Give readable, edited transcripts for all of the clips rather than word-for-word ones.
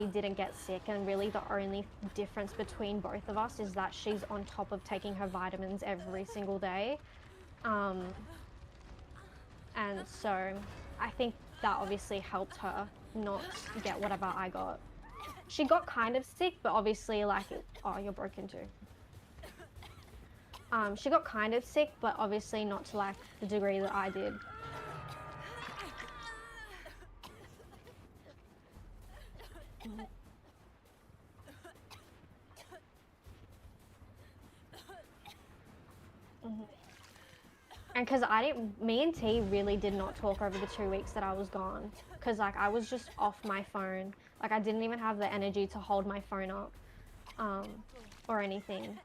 didn't get sick, and really the only difference between both of us is that she's on top of taking her vitamins every single day. And so I think that obviously helped her not get whatever I got. She got kind of sick, but obviously like, oh, you're broken too. She got kind of sick, but obviously not to like the degree that I did. And because me and T really did not talk over the 2 weeks that I was gone. Because like I was just off my phone. Like I didn't even have the energy to hold my phone up or anything.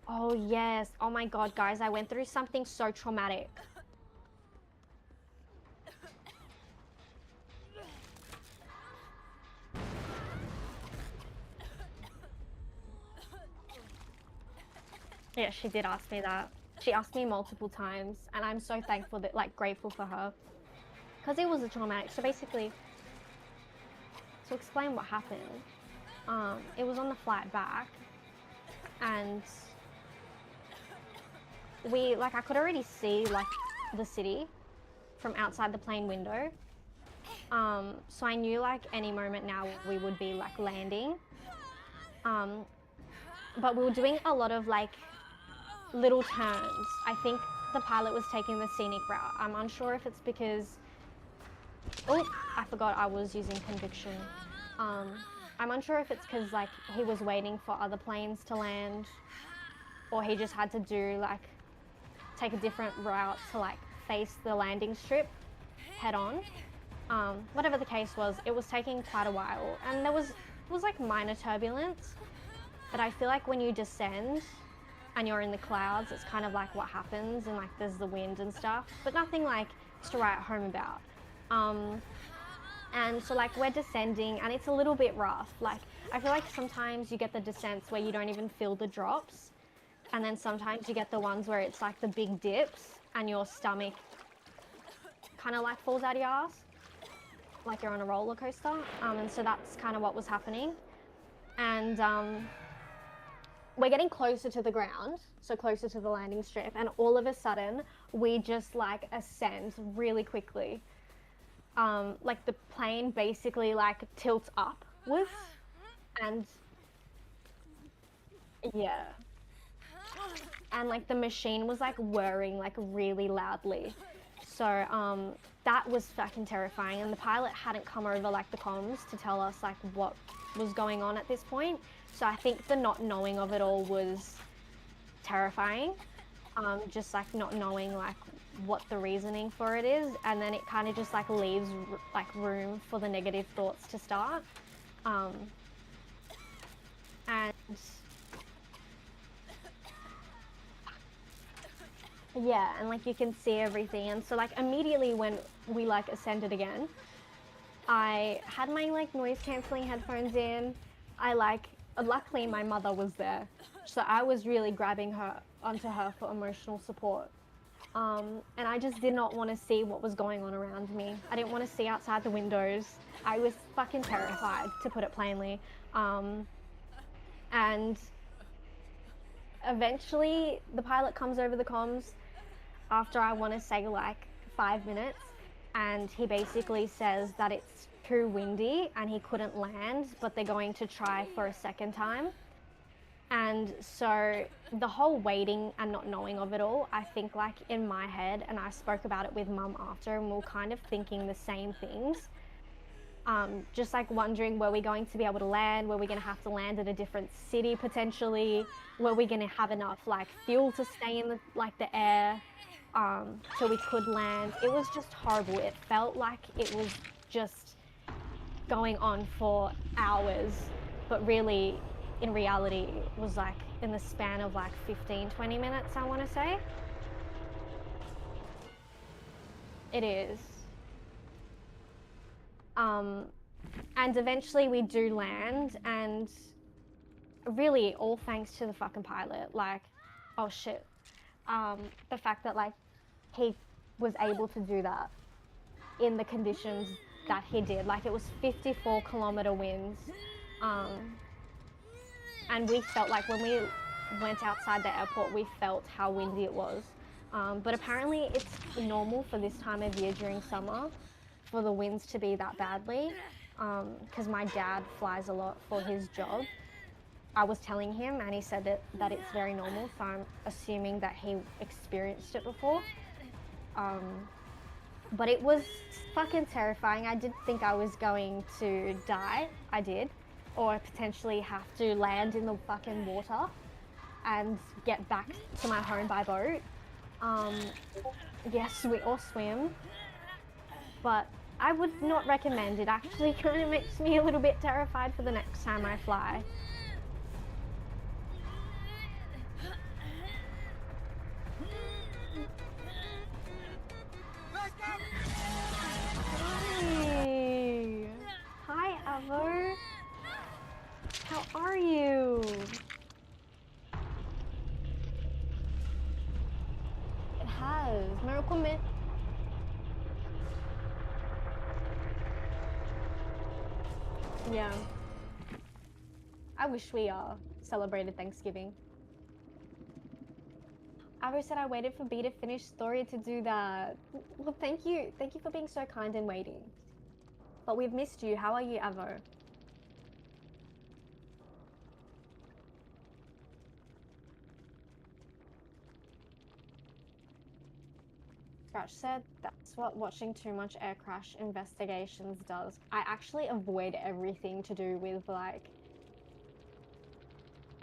Oh yes, oh my God, guys, I went through something so traumatic. Yeah, she did ask me that. She asked me multiple times, and I'm so thankful that, like, grateful for her. Because it was a traumatic, so basically, to explain what happened, it was on the flight back, and I could already see, like, the city from outside the plane window. So I knew, like, any moment now we would be, like, landing. But we were doing a lot of, like, little turns. I think the pilot was taking the scenic route. I'm unsure if it's because, oh, I forgot I was using conviction. I'm unsure if it's because like he was waiting for other planes to land, or he just had to do like take a different route to like face the landing strip head on. Whatever the case was, it was taking quite a while, and it was like minor turbulence. But I feel like when you descend and you're in the clouds, it's kind of like what happens, and like there's the wind and stuff, but nothing like to write home about. And so like we're descending, and it's a little bit rough. Like I feel like sometimes you get the descents where you don't even feel the drops, and then sometimes you get the ones where it's like the big dips and your stomach kind of like falls out of your ass, like you're on a roller coaster. And so that's kind of what was happening. And we're getting closer to the ground, so closer to the landing strip, and all of a sudden we just like ascend really quickly. Like the plane basically like tilts upwards, and yeah, and like the machine was like whirring like really loudly. So that was fucking terrifying, and the pilot hadn't come over like the comms to tell us like what was going on at this point. So I think the not knowing of it all was terrifying. Just like not knowing like what the reasoning for it is, and then it kind of just like leaves like room for the negative thoughts to start. And yeah, and like you can see everything, and so like immediately when we like ascended again, I had my like noise cancelling headphones in. Luckily my mother was there, so I was really grabbing her onto her for emotional support. And I just did not want to see what was going on around me. I didn't want to see outside the windows. I was fucking terrified, to put it plainly. And eventually the pilot comes over the comms after I want to say like 5 minutes, and he basically says that it's too windy and he couldn't land, but they're going to try for a second time. And so the whole waiting and not knowing of it all, I think like in my head, and I spoke about it with mum after, and we we're kind of thinking the same things. Just like wondering, were we going to be able to land? Were we going to have to land at a different city potentially? Were we going to have enough like fuel to stay in the air so we could land? It was just horrible. It felt like it was just going on for hours, but really in reality it was like in the span of like 15-20 minutes, I want to say. It is. And eventually we do land, and really all thanks to the fucking pilot. Like, oh shit, the fact that like he was able to do that in the conditions that he did. Like it was 54-kilometer winds. And we felt like when we went outside the airport, we felt how windy it was. But apparently it's normal for this time of year during summer for the winds to be that badly, because my dad flies a lot for his job. I was telling him and he said that it's very normal, so I'm assuming that he experienced it before. But it was fucking terrifying. I did think I was going to die. I did. Or potentially have to land in the fucking water and get back to my home by boat. Yes, or swim. But I would not recommend it. Actually kind of makes me a little bit terrified for the next time I fly. Hi, Avo. How are you? It has. Miracle Mint. Yeah. I wish we celebrated Thanksgiving. Avo said I waited for B to finish story to do that. Well, thank you. Thank you for being so kind and waiting. But we've missed you. How are you, Avo? Scratch said that's what watching too much air crash investigations does. I actually avoid everything to do with like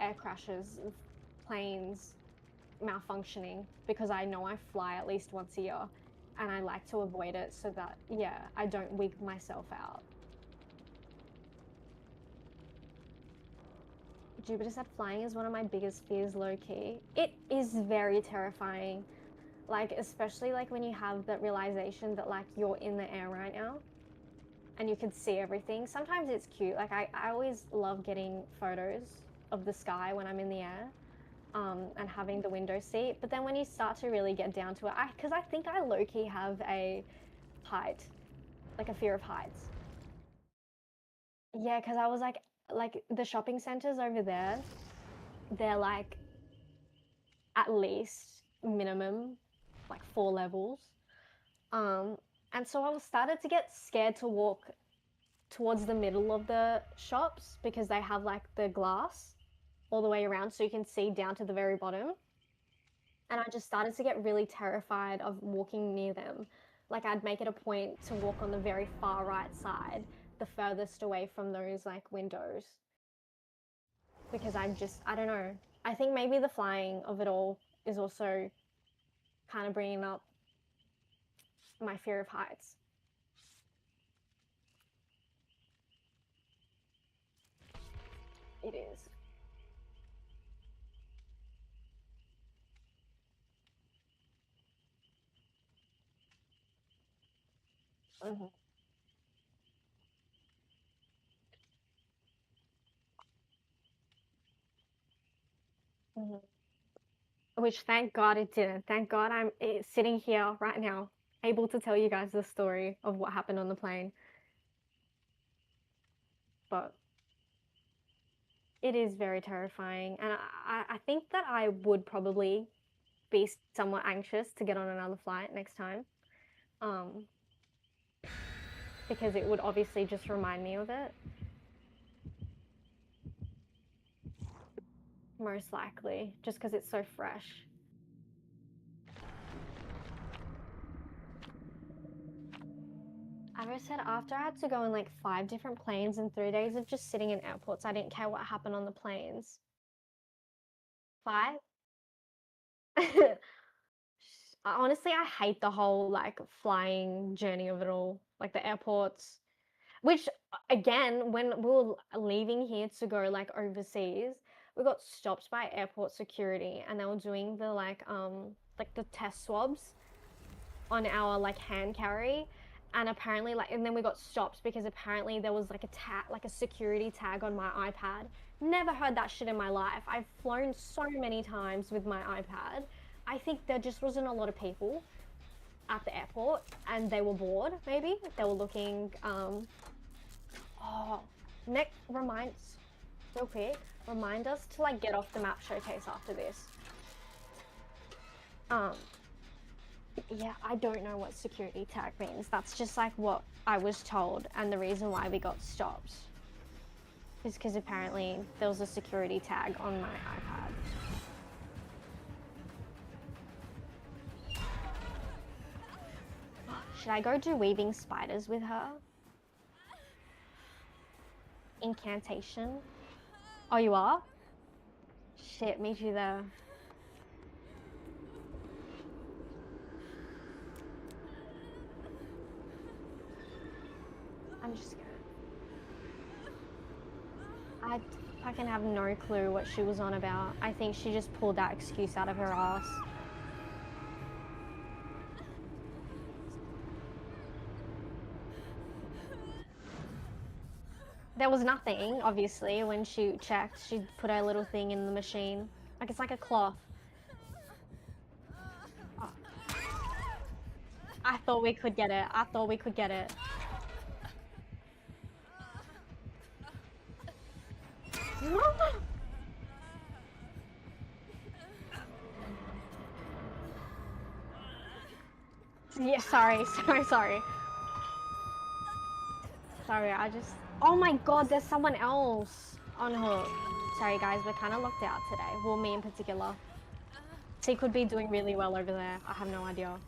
air crashes, planes malfunctioning, because I know I fly at least once a year and I like to avoid it so that, yeah, I don't wig myself out. Jupiter said flying is one of my biggest fears, low-key. It is very terrifying. Like, especially like when you have that realization that like you're in the air right now and you can see everything. Sometimes it's cute. Like I always love getting photos of the sky when I'm in the air, and having the window seat. But then when you start to really get down to it, because I think I low-key have a height, like a fear of heights. Yeah, because I was like the shopping centers over there, they're like at least minimum like 4 levels. And so I started to get scared to walk towards the middle of the shops because they have like the glass all the way around so you can see down to the very bottom. And I just started to get really terrified of walking near them. Like I'd make it a point to walk on the very far right side, the furthest away from those like windows. Because I don't know. I think maybe the flying of it all is also kind of bringing up my fear of heights. It is. Mm-hmm. Mm-hmm. Which thank God it didn't. Thank God I'm sitting here right now, able to tell you guys the story of what happened on the plane. But it is very terrifying. And I think that I would probably be somewhat anxious to get on another flight next time. Because it would obviously just remind me of it. Most likely, just because it's so fresh. Avo said after I had to go on like 5 different planes and 3 days of just sitting in airports, I didn't care what happened on the planes. 5? Honestly, I hate the whole like flying journey of it all, like the airports. Which again, when we were leaving here to go like overseas, we got stopped by airport security and they were doing the like the test swabs on our like hand carry. And apparently like and then we got stopped because apparently there was like a tag, like a security tag on my iPad. Never heard that shit in my life. I've flown so many times with my iPad. I think there just wasn't a lot of people. at the airport and they were bored, maybe. They were looking, oh, Nick, real quick, remind us to like get off the map showcase after this. Yeah, I don't know what security tag means. That's just like what I was told, and the reason why we got stopped is because apparently there was a security tag on my iPad. Should I go do weaving spiders with her? Incantation? Oh, you are? Shit, me too though. I'm just scared. I fucking have no clue what she was on about. I think she just pulled that excuse out of her ass. There was nothing, obviously, when she checked. She put her little thing in the machine. Like, it's like a cloth. Oh. I thought we could get it. I thought we could get it. Yeah, sorry. Sorry, I just... Oh my god, there's someone else on hook. Sorry guys, we're kind of locked out today. Well, me in particular. She could be doing really well over there. I have no idea.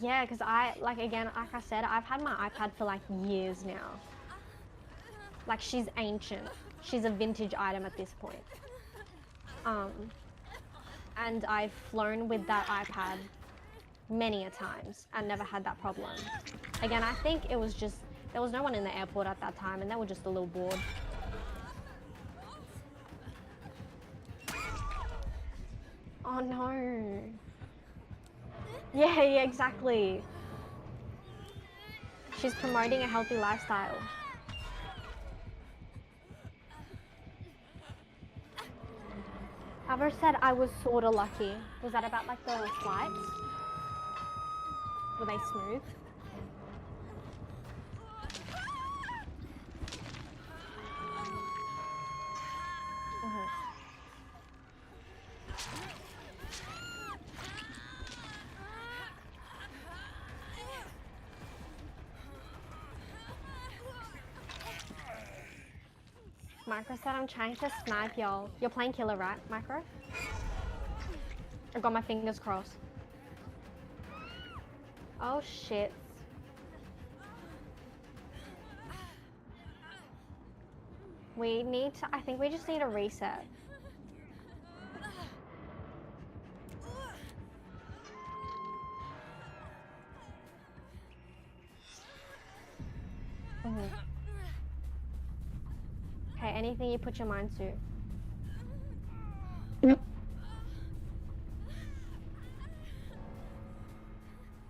Yeah, because like I said, I've had my iPad for like years now. Like, she's ancient. She's a vintage item at this point. And I've flown with that iPad many a times and never had that problem. Again, I think it was just, there was no one in the airport at that time and they were just a little bored. Oh no. Yeah, exactly. She's promoting a healthy lifestyle. Ava said I was sorta lucky. Was that about like the flights? Were they smooth? Micro said I'm trying to snipe y'all. You're playing killer, right, Micro? I've got my fingers crossed. Oh shit. We need to, I think we just need a reset. Okay, anything you put your mind to.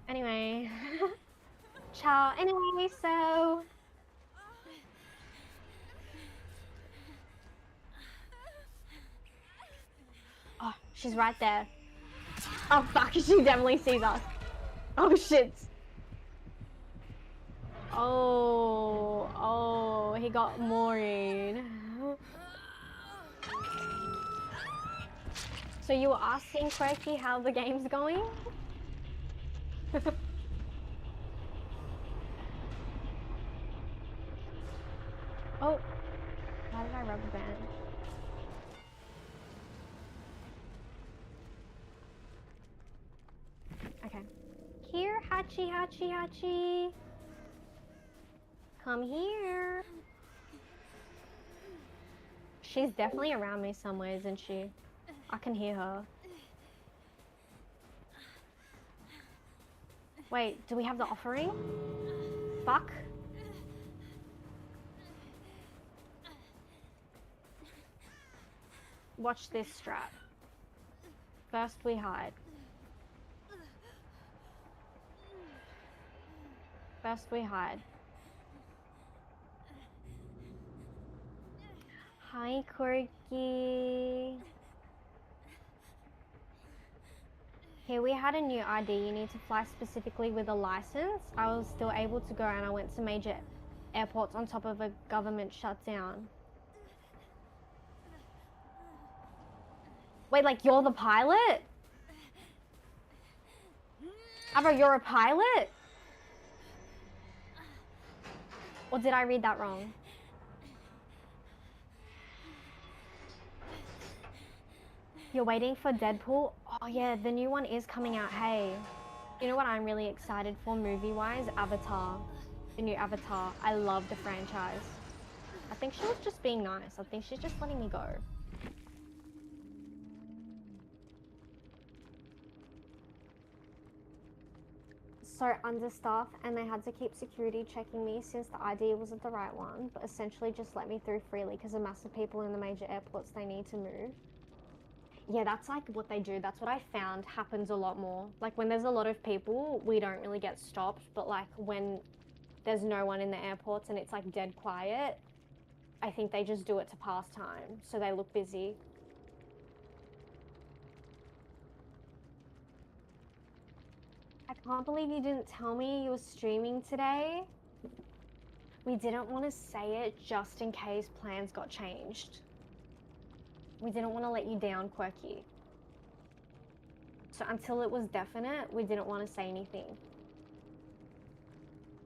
Anyway. Ciao. Anyway, so... Oh, she's right there. Oh fuck, she definitely sees us. Oh shit. Oh, he got Maureen. So you were asking Quirky how the game's going? Oh, why did I rubber band? Okay. Here, Hachi. Come here. She's definitely around me somewhere, isn't she? I can hear her. Wait, do we have the offering? Fuck. Watch this strat. First we hide. Hi, Corky. Here we had a new ID. You need to fly specifically with a license. I was still able to go and I went to major airports on top of a government shutdown. Wait, like you're the pilot? Abra, you're a pilot? Or did I read that wrong? You're waiting for Deadpool? Oh yeah, the new one is coming out, hey. You know what I'm really excited for movie-wise? Avatar. The new Avatar. I love the franchise. I think she was just being nice. I think she's just letting me go. So understaffed, and they had to keep security checking me since the ID wasn't the right one, but essentially just let me through freely because the mass of people in the major airports, they need to move. Yeah, that's like what they do. That's what I found happens a lot more. Like when there's a lot of people, we don't really get stopped, but like when there's no one in the airports and it's like dead quiet, I think they just do it to pass time, so they look busy. I can't believe you didn't tell me you were streaming today. We didn't want to say it just in case plans got changed. We didn't want to let you down, Quirky. So until it was definite, we didn't want to say anything.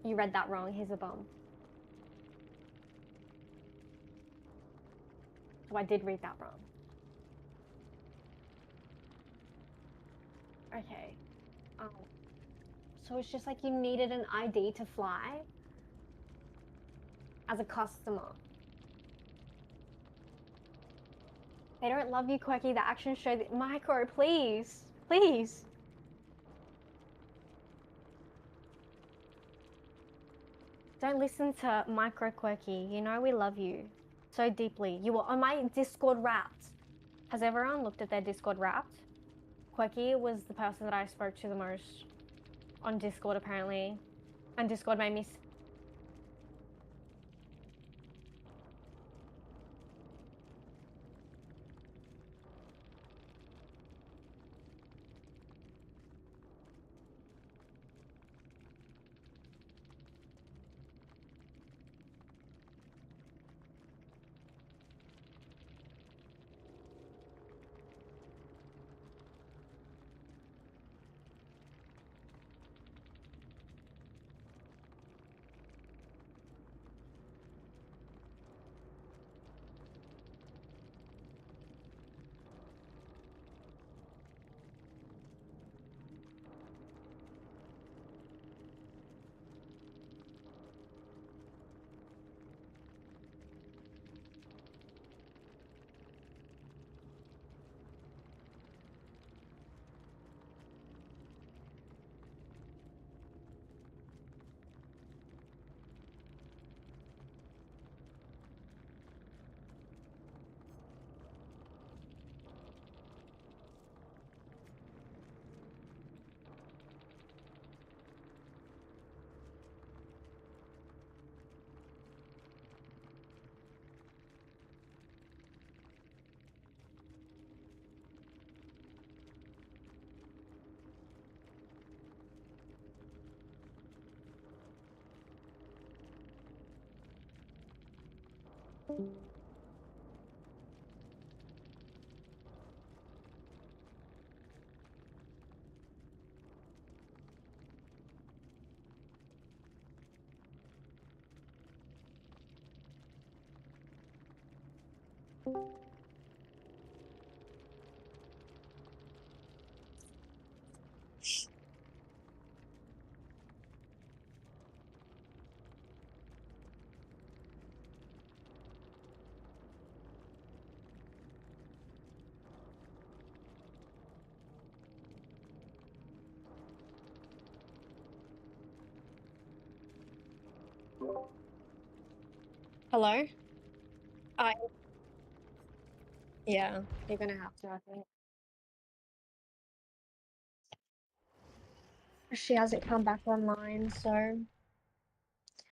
You read that wrong, here's a bum. So I did read that wrong. Okay. So it's just like you needed an ID to fly as a customer. They don't love you, Quirky. The actions show that. Micro, please. Please. Don't listen to Micro, Quirky. You know we love you so deeply. You were on my Discord Wrapped. Has everyone looked at their Discord Wrapped? Quirky was the person that I spoke to the most on Discord, apparently. And Discord made me... Hello? Yeah, you're gonna have to, I think. She hasn't come back online, so